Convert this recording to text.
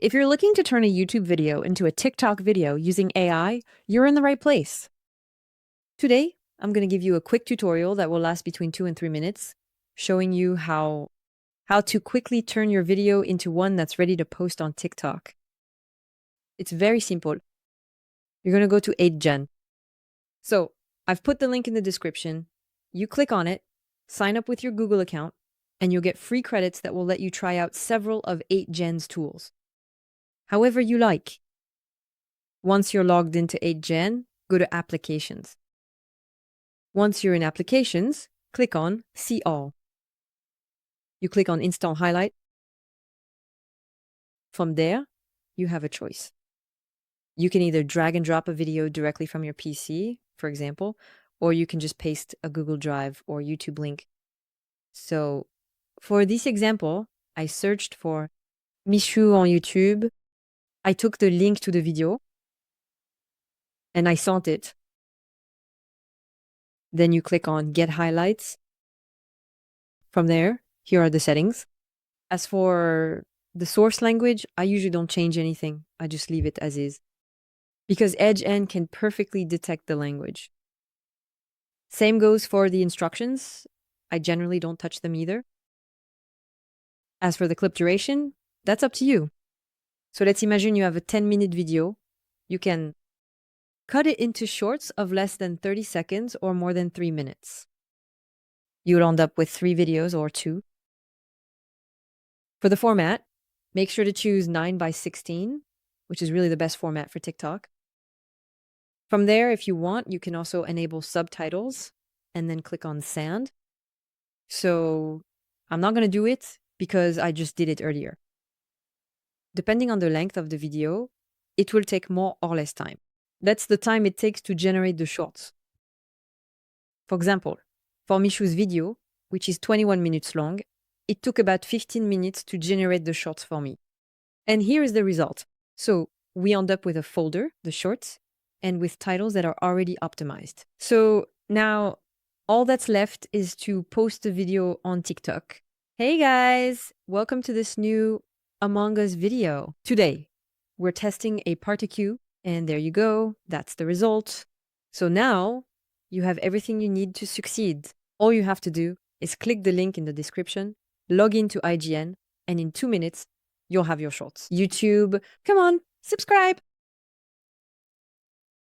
If you're looking to turn a YouTube video into a TikTok video using AI, you're in the right place. Today, I'm going to give you a quick tutorial that will last between 2 and 3 minutes, showing you how to quickly turn your video into one that's ready to post on TikTok. It's very simple. You're going to go to HeyGen. So I've put the link in the description. You click on it, sign up with your Google account, and you'll get free credits that will let you try out several of HeyGen's tools. However you like. Once you're logged into HeyGen, go to Applications. Once you're in Applications, click on See All. You click on Install Highlight. From there, you have a choice. You can either drag and drop a video directly from your PC, for example, or you can just paste a Google Drive or YouTube link. So for this example, I searched for Michou on YouTube. I took the link to the video and I sent it. Then you click on Get Highlights. From there, here are the settings. As for the source language, I usually don't change anything. I just leave it as is. Because HeyGen can perfectly detect the language. Same goes for the instructions. I generally don't touch them either. As for the clip duration, that's up to you. So let's imagine you have a 10-minute video. You can cut it into shorts of less than 30 seconds or more than 3 minutes. You'll end up with 3 videos or 2. For the format, make sure to choose 9:16, which is really the best format for TikTok. From there, if you want, you can also enable subtitles and then click on Sand. So I'm not going to do it because I just did it earlier. Depending on the length of the video, it will take more or less time. That's the time it takes to generate the shorts. For example, for Michou's video, which is 21 minutes long, it took about 15 minutes to generate the shorts for me. And here is the result. So we end up with a folder, the shorts, and with titles that are already optimized. So now all that's left is to post the video on TikTok. Hey guys, welcome to this new Among Us video. Today, we're testing a particule, and there you go, that's the result. So now you have everything you need to succeed. All you have to do is click the link in the description, log into HeyGen, and in 2 minutes, you'll have your shorts. YouTube, come on, subscribe!